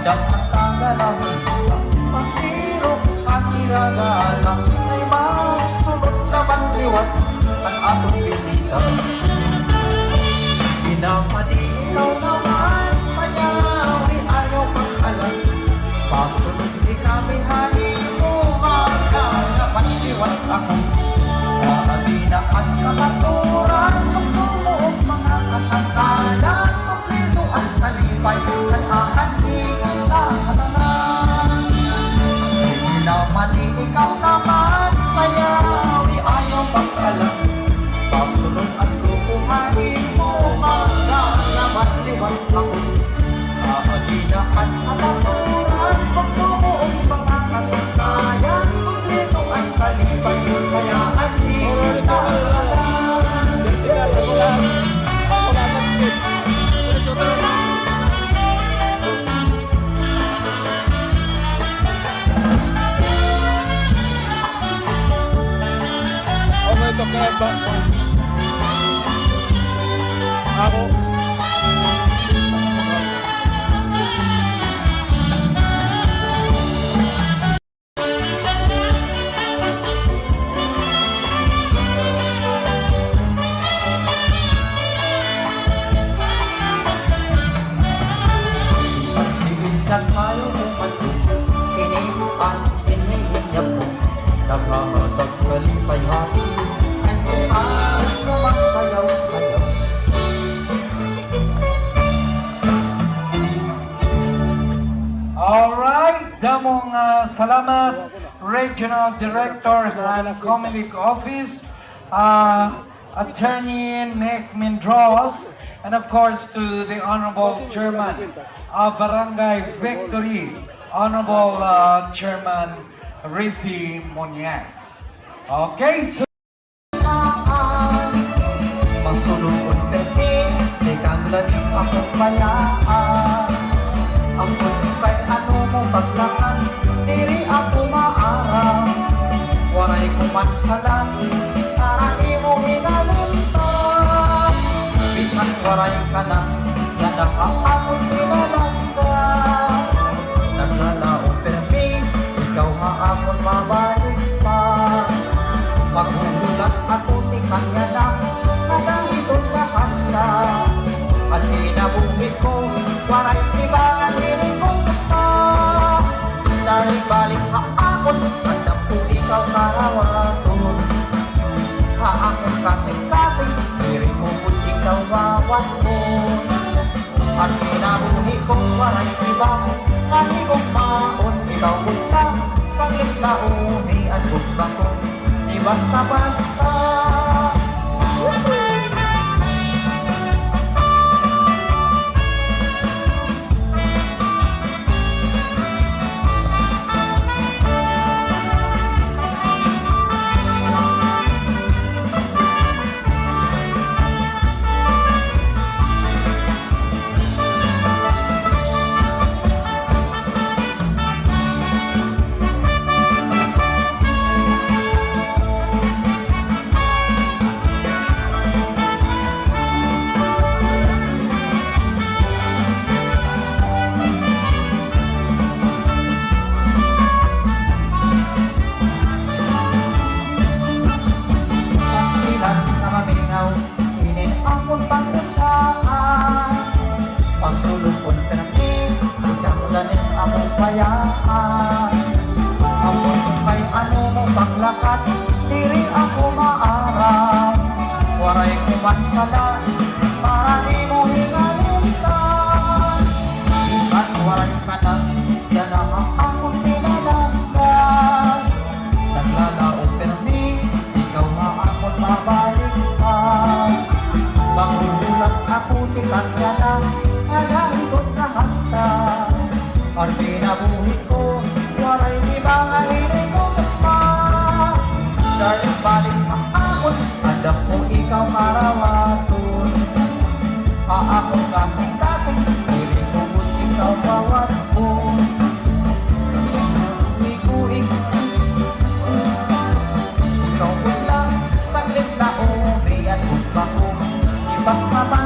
dapat tagalang sa pagkirok at iragalang ay masulot na banliwan ang atong bisita. Pinapadi ikaw naman sayawi ayaw pag-alam pasunod di kami hanin umaga na banliwan ako kaabinaan kamaturan magtumuog mga kasangkalan kompleto at kalipay kanaan ikang kahalanan. Sige naman ikaw naman sayawi ayaw pag-alam pasunod at kukuhanin mo umaga na banliwan ako kaabinaan kamaturan magtumuog mga kasangkalan kompleto at kalipay kanaan Ako. Kasayo mo pagdugtog, kinibuan, kinihiyap mo naghahatag kalipay hati ang lumasayaw-sayaw. Alright, damong salamat Regional Director ng Comelec Office, Attorney Nick Mindros, and of course to the Honorable Chairman of Barangay Victory, Honorable Chairman Rizzy Muñez. Okay, so Masulukon pertin, di kanglaning akong bayaan. Ang kay ano mo paglakan, diri ako maaraw. Waray ko man sa langit, ari mo hinaluntan. Bisan waray ka na, yan ang akong pinalangga. Naglalao pertin, ikaw ha akong mabalik pa. Paghuhulat ako ni kanya lang, kadang itong nakasta. At kinabuhi ko, waray ibangan hinigong ka. Dahil balik ha akon, andang po ikaw karawaton. Ha akong kasing-kasing, diri mo po ikaw bawat ko. At kinabuhi ko, waray ibang nahigong maon. Ikaw po ka, saglit na umi at bukba ko. Di basta-basta. Pasulupon permin, ikakulanin among bayaan. Among kay ano mo paglakat, diri ako maaraw. Waray ko man salat, para di mo hingalintan. Isan waray ka na, yan ang akong pinalanggan. Naglalao permin, ikaw ha akong mabalikan. Maghuhulat ako di kanya lang, nagahintod na hasta. Ang pinabuhi ko, waray di ba ngayon ko pa. Dahil balik pa ako, andang ko ikaw karawaton. Paakong kasing-kasing, hindi ko po ikaw bawat ko. Ikuing, ikaw po lang, saglit na umi at bukba ko. Ibas na ba